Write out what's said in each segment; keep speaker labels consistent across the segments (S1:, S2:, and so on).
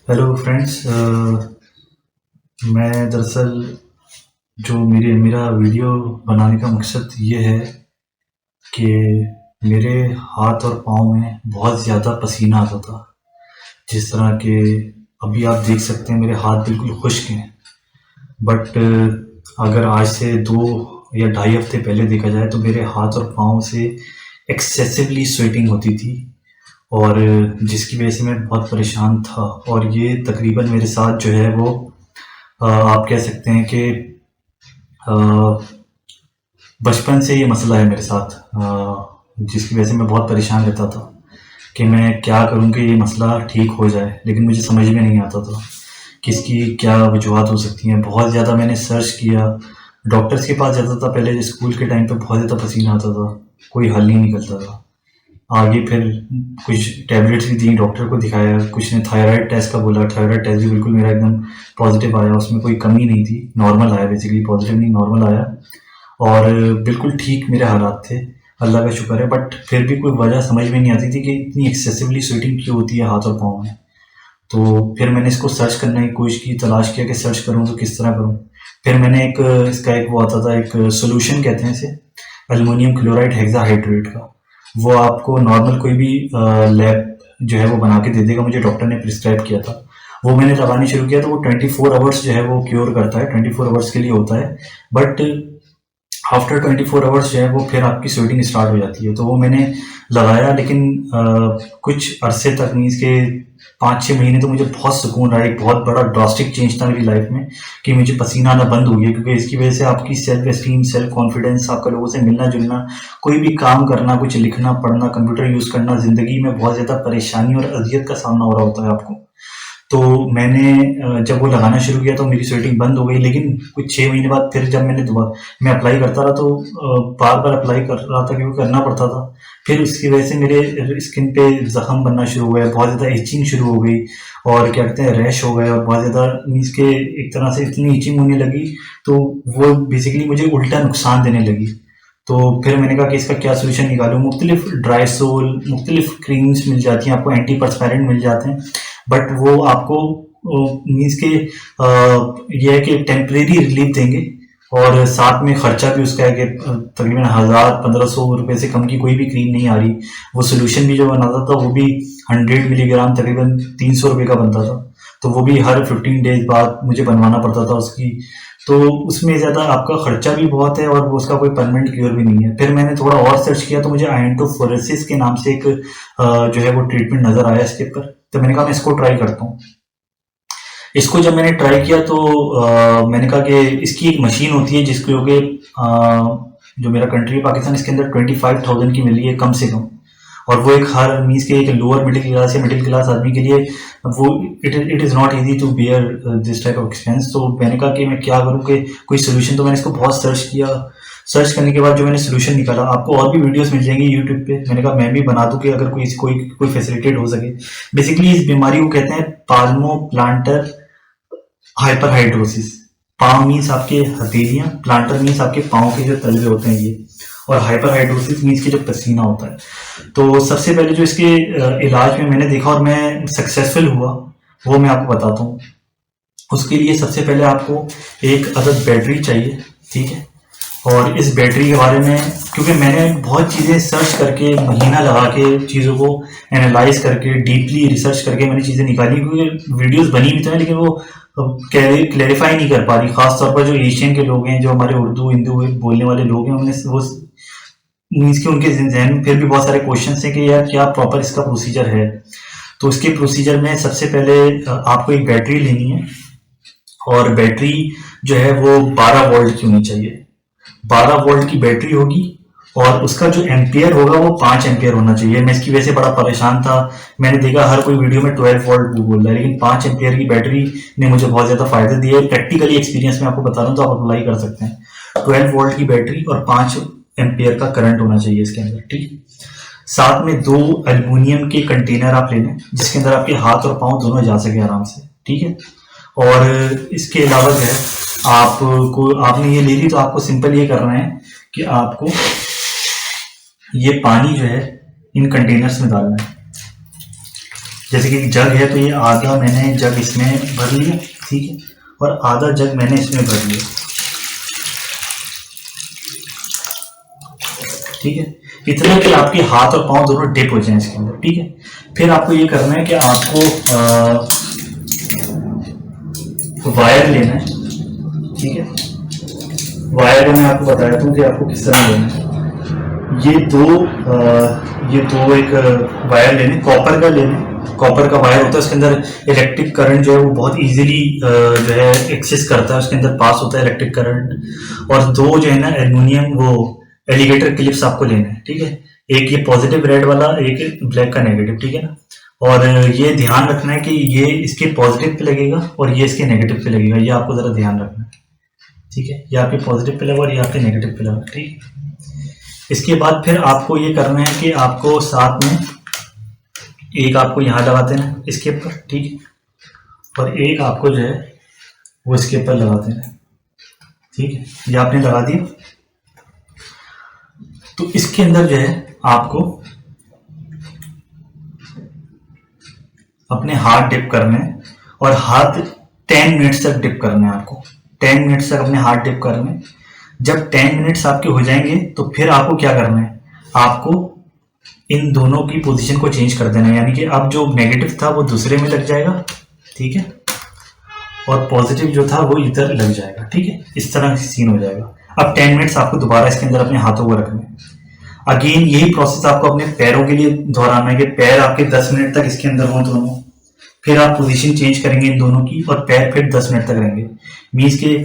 S1: Hello friends. मैं दरअसल जो मेरा वीडियो बनाने का मकसद ये है कि मेरे हाथ और पाँव में बहुत ज़्यादा पसीना आता था। जिस तरह के अभी आप देख सकते हैं मेरे हाथ बिल्कुल खुश्क हैं। बट अगर आज से 2 या ढाई हफ्ते पहले देखा जाए तो मेरे हाथ और पाँव से एक्सेसिवली स्वेटिंग होती थी, और जिसकी वजह से मैं बहुत परेशान था। और ये तकरीबन मेरे साथ जो है वो आप कह सकते हैं कि बचपन से ये मसला है मेरे साथ, जिसकी वजह से मैं बहुत परेशान रहता था कि मैं क्या करूं कि ये मसला ठीक हो जाए, लेकिन मुझे समझ में नहीं आता था कि इसकी क्या वजूहत हो सकती हैं। बहुत ज़्यादा मैंने सर्च किया, डॉक्टर्स के पास जाता था पहले स्कूल के टाइम पे, बहुत ज़्यादा पसीना आता था, कोई हल नहीं निकलता था। आगे फिर कुछ टैबलेट्स भी दी, डॉक्टर को दिखाया, कुछ ने थायराइड टेस्ट का बोला, थायराइड टेस्ट भी बिल्कुल मेरा एकदम पॉजिटिव आया, उसमें कोई कमी नहीं थी, नॉर्मल आया, बेसिकली पॉजिटिव नहीं नॉर्मल आया, और बिल्कुल ठीक मेरे हालात थे, अल्लाह का शुक्र है। बट फिर भी कोई वजह समझ में नहीं आती थी कि इतनी एक्सेसिवली स्वेटिंग क्यों होती है हाथ और पाँव में। तो फिर मैंने इसको सर्च करने की कोशिश की, तलाश किया कि सर्च करूँ तो किस तरह करूँ। फिर मैंने इसका एक वो आता था, एक सोल्यूशन कहते हैं इसे, एल्युमिनियम क्लोराइड हेक्साहाइड्रेट का। वो आपको नॉर्मल कोई भी लैब जो है वो बना के दे देगा, मुझे डॉक्टर ने प्रिस्क्राइब किया था। वो मैंने लगानी शुरू किया तो वो 24 आवर्स जो है वो क्योर करता है, 24 आवर्स के लिए होता है। बट आफ्टर 24 आवर्स जो है वो फिर आपकी स्वेटिंग स्टार्ट हो जाती है। तो वो मैंने लगाया, लेकिन कुछ अरसे तक, मीन्स के 5-6 महीने तो मुझे बहुत सुकून रहा। एक बहुत बड़ा ड्रास्टिक चेंज था मेरी लाइफ में कि मुझे पसीना आना बंद हो गया, क्योंकि इसकी वजह से आपकी सेल्फ एस्टीम, सेल्फ कॉन्फिडेंस, आपका लोगों से मिलना जुलना, कोई भी काम करना, कुछ लिखना पढ़ना, कंप्यूटर यूज़ करना, ज़िंदगी में बहुत ज़्यादा परेशानी और अजियत का सामना हो रहा होता है आपको। तो मैंने जब वो लगाना शुरू किया तो मेरी स्वेटिंग बंद हो गई, लेकिन कुछ 6 महीने बाद फिर जब मैं अप्लाई करता रहा, तो बार बार अप्लाई कर रहा था क्योंकि करना पड़ता था। फिर उसकी वजह से मेरे स्किन पे जख्म बनना शुरू हो गया, बहुत ज़्यादा इचिंग शुरू हो गई, और क्या कहते हैं, रैश हो गया, और बहुत ज़्यादा मीन्स के एक तरह से इतनी इचिंग होने लगी, तो वो बेसिकली मुझे उल्टा नुकसान देने लगी। तो फिर मैंने कहा कि इसका क्या सोल्यूशन निकालूं। मुख्तलिफ ड्राई सोल, मुख्तलिफ क्रीम्स मिल जाती हैं आपको, एंटी परस्पेरेंट मिल जाते हैं, बट वो आपको मीन्स के ये है कि टेम्परेरी रिलीफ देंगे, और साथ में खर्चा भी उसका है कि तकरीबन 1000-1500 रुपये से कम की कोई भी क्रीम नहीं आ रही। वो सोल्यूशन भी जो बनाता था वो भी 100 मिलीग्राम तकरीबन 300 रुपये का बनता था, तो वो भी हर 15 डेज बाद मुझे बनवाना पड़ता था उसकी। तो उसमें ज़्यादा आपका खर्चा भी बहुत है, और वो उसका कोई परमानेंट क्योर भी नहीं है। फिर मैंने थोड़ा और सर्च किया तो मुझे आयंटोफोरेसिस के नाम से एक जो है वो ट्रीटमेंट नज़र आया इसके ऊपर, तो मैंने कहा मैं इसको ट्राई करता हूँ। इसको जब मैंने ट्राई किया तो मैंने कहा कि इसकी एक मशीन होती है जिसको कि जो मेरा कंट्री है पाकिस्तान, इसके अंदर 25,000 की मिल रही है कम से कम, और वो एक हर मीन्स के एक लोअर मिडिल क्लास या मिडिल क्लास आदमी के लिए वो it is not easy to bear this type of expense. तो मैंने कहा कि मैं क्या करूँ कि कोई सोल्यूशन, तो मैंने इसको बहुत सर्च किया। सर्च करने के बाद जो मैंने सोल्यूशन निकाला, आपको और भी वीडियोस मिल जाएंगी यूट्यूब पे, मैंने कहा मैं भी बना दूं कि अगर कोई कोई कोई फैसिलिटेट हो सके। बेसिकली इस बीमारी को कहते हैं palmo planter hyperhidrosis. Palm means आपके हथेलियां, प्लांटर मीन्स आपके पाँव के जो तलवे होते हैं ये, और हाइपरहाइड्रोसिस मीन्स के जो पसीना होता है। तो सबसे पहले जो इसके इलाज में मैंने देखा और मैं सक्सेसफुल हुआ, वो मैं आपको बताता हूँ। उसके लिए सबसे पहले आपको एक अदद बैटरी चाहिए, ठीक है। और इस बैटरी के बारे में, क्योंकि मैंने बहुत चीज़ें सर्च करके, महीना लगा के चीज़ों को एनालाइज करके, डीपली रिसर्च करके मैंने चीज़ें निकाली, क्योंकि वीडियोस बनी भी तो हैं लेकिन वो क्लैरिफाई नहीं कर पा रही। खासतौर पर जो एशियन के लोग हैं, जो हमारे उर्दू हिंदू बोलने वाले लोग हैं, उन्हें वो मीन्स के उनके जहन में फिर भी बहुत सारे क्वेश्चन हैं कि यार क्या प्रॉपर इसका प्रोसीजर है। तो इसके प्रोसीजर में सबसे पहले आपको एक बैटरी लेनी है, और बैटरी जो है वो 12 वोल्ट की होनी चाहिए। 12 वोल्ट की बैटरी होगी, और उसका जो एम्पियर होगा वो 5 एम्पियर होना चाहिए। मैं इसकी वजह से बड़ा परेशान था, मैंने देखा हर कोई वीडियो में 12 वोल्ट बोल रहा है, लेकिन 5 एम्पियर की बैटरी ने मुझे बहुत ज्यादा फायदे दिए। प्रैक्टिकली एक्सपीरियंस में आपको बता रहा हूँ, तो आप अप्लाई कर सकते हैं। 12 वोल्ट की बैटरी और 5 एम्पियर का करंट होना चाहिए इसके अंदर, ठीक। साथ में 2 एल्युमिनियम के कंटेनर आप ले लें, जिसके अंदर आपके हाथ और पाँव दोनों जा सके आराम से, ठीक है। और इसके अलावा जो है, आपने ये ले ली, तो आपको सिंपल ये करना है कि आपको ये पानी जो है इन कंटेनर्स में डालना है। जैसे कि जग है तो ये आधा मैंने जग इसमें भर लिया, ठीक है, और आधा जग मैंने इसमें भर लिया, ठीक है। इतना कि आपके हाथ और पांव दोनों डिप हो जाएं इसके अंदर, ठीक है। फिर आपको ये करना है कि आपको वायर लेना है, ठीक है। वायर मैं आपको बता देता हूँ कि आपको किस तरह लेना है। ये दो एक वायर लेने, कॉपर का लेने। कॉपर का वायर होता है, उसके अंदर इलेक्ट्रिक करंट जो है वो बहुत इजीली जो है एक्सेस करता है, उसके अंदर पास होता है इलेक्ट्रिक करंट। और दो जो है ना एल्युमिनियम वो एलिगेटर क्लिप्स आपको लेना है, ठीक है। एक ये पॉजिटिव रेड वाला, एक ब्लैक का नेगेटिव, ठीक है ना। और ये ध्यान रखना है कि ये इसके पॉजिटिव पे लगेगा और ये इसके नेगेटिव पे लगेगा, ये आपको जरा ध्यान रखना है, ठीक है। ये आपके पॉजिटिव पे लगा और ये आपके नेगेटिव पे लगा, ठीक है। इसके बाद फिर आपको ये करना है कि आपको साथ में एक आपको यहाँ लगा देना इसके ऊपर, ठीक है, और एक आपको जो है वो इसके ऊपर लगा देना, ठीक है। ये आपने लगा दिया। तो इसके अंदर जो है आपको अपने हाथ डिप करने हैं और हाथ 10 मिनट्स तक डिप करने हैं आपको, 10 मिनट्स तक अपने हाथ डिप करने हैं। जब 10 मिनट्स आपके हो जाएंगे तो फिर आपको क्या करना है, आपको इन दोनों की पोजीशन को चेंज कर देना है, यानी कि अब जो नेगेटिव था वो दूसरे में लग जाएगा, ठीक है, और पॉजिटिव जो था वो इधर लग जाएगा, ठीक है। इस तरह सीन हो जाएगा। अब 10 मिनट्स आपको दोबारा इसके अंदर अपने हाथों को रखना है। अगेन यही प्रोसेस आपको अपने पैरों के लिए दोहराना है कि पैर आपके 10 मिनट तक इसके अंदर हों दोनों, फिर आप पोजीशन चेंज करेंगे इन दोनों की और पैर फिर 10 मिनट तक रहेंगे, मीन्स के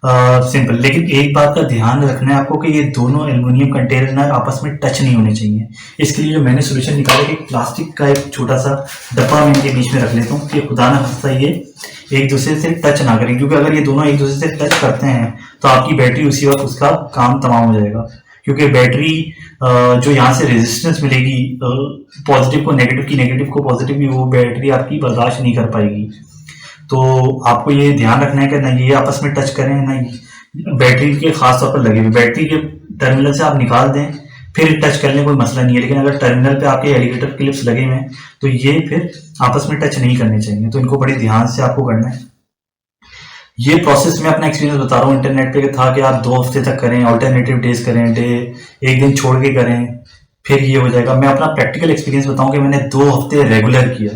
S1: सिंपल। लेकिन एक बात का ध्यान रखना है आपको कि ये दोनों एल्युमिनियम कंटेनर आपस में टच नहीं होने चाहिए। इसके लिए जो मैंने सोल्यूशन निकाला कि प्लास्टिक का एक छोटा सा डब्बा मैं इनके बीच में रख लेता हूँ कि खुदा ना खास्ता ये एक दूसरे से टच ना करें, क्योंकि अगर ये दोनों एक दूसरे से टच करते हैं तो आपकी बैटरी उसी वक्त उसका काम तमाम हो जाएगा, क्योंकि बैटरी जो यहाँ से रेजिस्टेंस मिलेगी पॉजिटिव को नेगेटिव की, नेगेटिव को पॉजिटिव की, वो बैटरी आपकी बर्दाश्त नहीं कर पाएगी। तो आपको ये ध्यान रखना है कि ना ये आपस में टच करें, ना बैटरी के खास तौर पर लगे हुए, बैटरी के टर्मिनल से आप निकाल दें फिर टच करने कोई मसला नहीं है, लेकिन अगर टर्मिनल पे आपके एलिगेटर क्लिप्स लगे हुए हैं तो ये फिर आपस में टच नहीं करने चाहिए, तो इनको बड़े ध्यान से आपको करना है। ये प्रोसेस मैं अपना एक्सपीरियंस बता रहा हूँ इंटरनेट पे था कि आप 2 हफ्ते तक करें, ऑल्टरनेटिव डेज करें, डे एक दिन छोड़ के करें, फिर ये हो जाएगा। मैं अपना प्रैक्टिकल एक्सपीरियंस बताऊं कि मैंने 2 हफ्ते रेगुलर किया,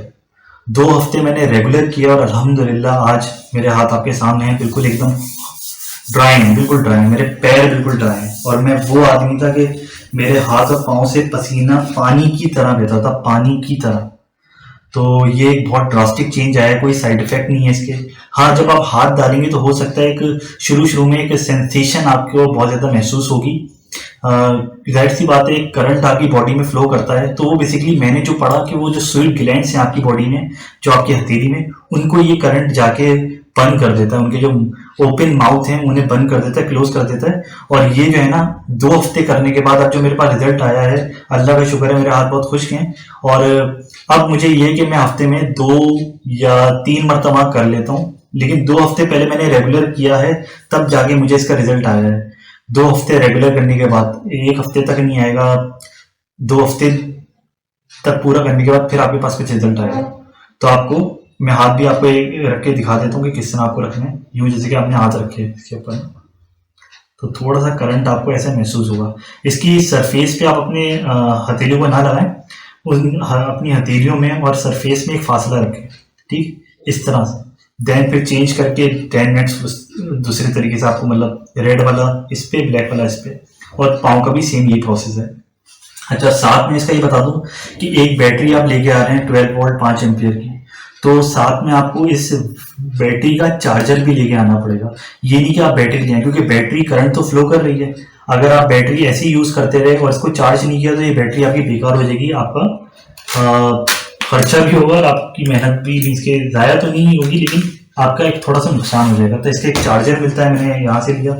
S1: 2 हफ्ते मैंने रेगुलर किया और अल्हम्दुलिल्लाह आज मेरे हाथ आपके सामने हैं, बिल्कुल एकदम ड्राई हैं, बिल्कुल ड्राई हैं, मेरे पैर बिल्कुल ड्राई हैं। और मैं वो आदमी था कि मेरे हाथ और पाँव से पसीना पानी की तरह बहता था, पानी की तरह। तो ये एक बहुत ड्रास्टिक चेंज आया, कोई साइड इफेक्ट नहीं है इसके। हाँ, जब आप हाथ डालेंगे तो हो सकता है एक शुरू में एक सेंसेशन आपको बहुत ज़्यादा महसूस होगी। जाहिर सी बात है, एक करंट आपकी बॉडी में फ्लो करता है, तो वो बेसिकली मैंने जो पढ़ा कि वो जो स्वीट ग्लैंड्स हैं आपकी बॉडी में, जो आपकी हथेली में, उनको ये करंट जाके बंद कर देता है, उनके जो ओपन माउथ हैं उन्हें बंद कर देता है, क्लोज कर देता है। और ये जो है ना 2 हफ्ते करने के बाद अब जो मेरे पास रिजल्ट आया है, अल्लाह का शुक्र है, मेरे हाथ बहुत खुश्क हैं। और अब मुझे ये कि मैं हफ्ते में 2 या 3 मरतबा कर लेता हूँ, लेकिन 2 हफ्ते पहले मैंने रेगुलर किया है, तब जाके मुझे इसका रिजल्ट आया है। 2 हफ्ते रेगुलर करने के बाद, 1 हफ्ते तक नहीं आएगा, 2 हफ्ते तक पूरा करने के बाद फिर आपके पास कुछ रिजल्ट आएगा। तो आपको मैं हाथ भी आपको रख के दिखा देता हूँ कि किस तरह आपको रखना है, यूं जैसे कि आपने हाथ रखे इसके ऊपर, तो थोड़ा सा करंट आपको ऐसा महसूस होगा। इसकी सरफेस पे आप अपने हथेलियों को ना लगाएं, अपनी हथेलियों में और सरफेस में एक फासला रखें, ठीक, इस तरह से। देन फिर चेंज करके 10 मिनट्स दूसरे तरीके से आपको, मतलब रेड वाला इस पे, ब्लैक वाला इस पे, और पाँव का भी सेम यही प्रोसेस है। अच्छा, साथ में इसका ये बता दूं कि एक बैटरी आप लेके आ रहे हैं 12 वोल्ट 5 एम्पियर की, तो साथ में आपको इस बैटरी का चार्जर भी लेके आना पड़ेगा। ये नहीं कि आप बैटरी ले आए, क्योंकि बैटरी करंट तो फ्लो कर रही है। अगर आप बैटरी ऐसे ही यूज करते रहे और इसको चार्ज नहीं किया तो ये बैटरी आपकी बेकार हो जाएगी, आपका खर्चा भी होगा और आपकी मेहनत भी मीन्स के ज़ाया तो नहीं होगी, लेकिन आपका एक थोड़ा सा नुकसान हो जाएगा। तो इसका एक चार्जर मिलता है, मैंने यहाँ से लिया,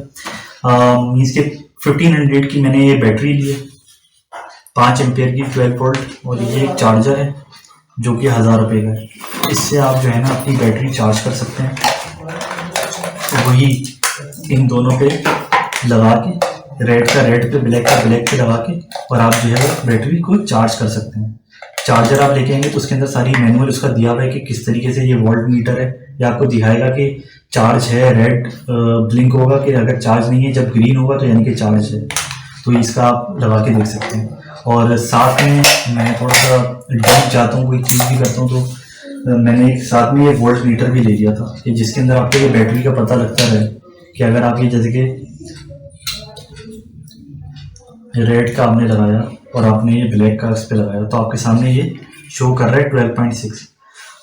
S1: मीन्स के 1500 की मैंने ये बैटरी ली है, 5 एम्पियर की 12 वोल्ट, और ये एक चार्जर है जो कि 1000 रुपये का है। इससे आप जो है ना अपनी बैटरी चार्ज कर सकते हैं। तो वही इन दोनों पे लगा के, रेड का रेड पे, ब्लैक का ब्लैक पे लगा के, और आप जो है बैटरी को चार्ज कर सकते हैं। चार्जर आप लेके आएंगे तो उसके अंदर सारी मैनुअल उसका दिया हुआ है कि किस तरीके से ये वोल्ट मीटर है। ये आपको दिखाएगा कि चार्ज है, रेड ब्लिंक होगा कि अगर चार्ज नहीं है, जब ग्रीन होगा तो यानी कि चार्ज है। तो इसका आप लगा के देख सकते हैं। और साथ में मैं थोड़ा सा डीप जाता हूँ, कोई चीज़ भी करता हूँ तो मैंने एक साथ में ये वोल्ट मीटर भी ले लिया था कि जिसके अंदर आपको ये बैटरी का पता लगता रहे कि अगर आप ये जैसे कि रेड का आपने लगाया और आपने ये ब्लैक का उस पर लगाया तो आपके सामने ये शो कर रहा है 12.6।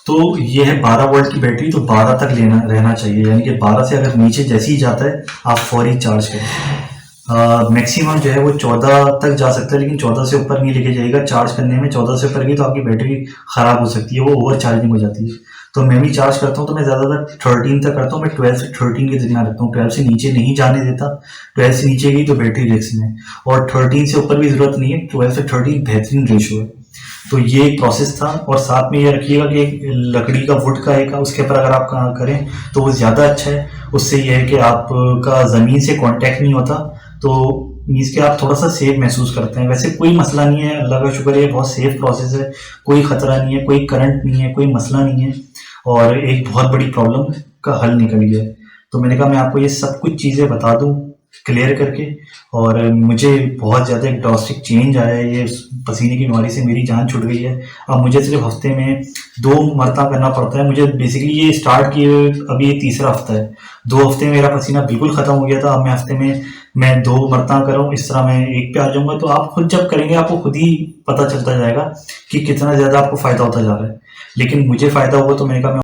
S1: तो ये है 12 वोल्ट की बैटरी, तो 12 तक लेना रहना चाहिए, यानी कि 12 से अगर नीचे जैसे ही जाता है आप फौरी चार्ज करें। मैक्सिमम जो है वो 14 तक जा सकता है, लेकिन 14 से ऊपर नहीं लेके जाएगा चार्ज करने में। 14 से ऊपर गई तो आपकी बैटरी ख़राब हो सकती है, वो ओवर चार्जिंग हो जाती है। तो मैं भी चार्ज करता हूँ तो मैं ज़्यादातर 13 तक करता हूँ। मैं 12 से 13 की ध्यान रखता हूँ, 12 से नीचे नहीं जाने देता। 12 से नीचे गई तो बैटरी रिस्क में, और 13 से ऊपर भी ज़रूरत नहीं है। 12 से 13 बेहतरीन रेशो है। तो ये एक प्रोसेस था। और साथ में ये रखिएगा कि एक लकड़ी का वुड का एक उसके ऊपर अगर आप करें तो वो ज़्यादा अच्छा है। उससे ये है कि आपका ज़मीन से कांटेक्ट नहीं होता, तो मीन्स कि आप थोड़ा सा सेफ महसूस करते हैं। वैसे कोई मसला नहीं है, अल्लाह का शुक्र है, ये बहुत सेफ प्रोसेस है, कोई ख़तरा नहीं है, कोई करंट नहीं है, कोई मसला नहीं है, और एक बहुत बड़ी प्रॉब्लम का हल निकल गया है। तो मैंने कहा मैं आपको ये सब कुछ चीज़ें बता दूं क्लियर करके। और मुझे बहुत ज़्यादा एक ड्रास्टिक चेंज आया है, ये पसीने की बीमारी से मेरी जान छूट गई है। अब मुझे सिर्फ हफ्ते में 2 मरतबा करना पड़ता है। मुझे बेसिकली ये स्टार्ट किए अभी ये तीसरा हफ्ता है। 2 हफ्ते में मेरा पसीना बिल्कुल ख़त्म हो गया था। अब मैं हफ्ते में मैं 2 मरतबा कर रहा हूँ, इस तरह मैं 1 पे आ जाऊँगा। तो आप खुद जब करेंगे आपको खुद ही पता चलता जाएगा कि कितना ज़्यादा आपको फ़ायदा होता जा रहा है। लेकिन मुझे फ़ायदा हुआ तो मैंने कहा मैं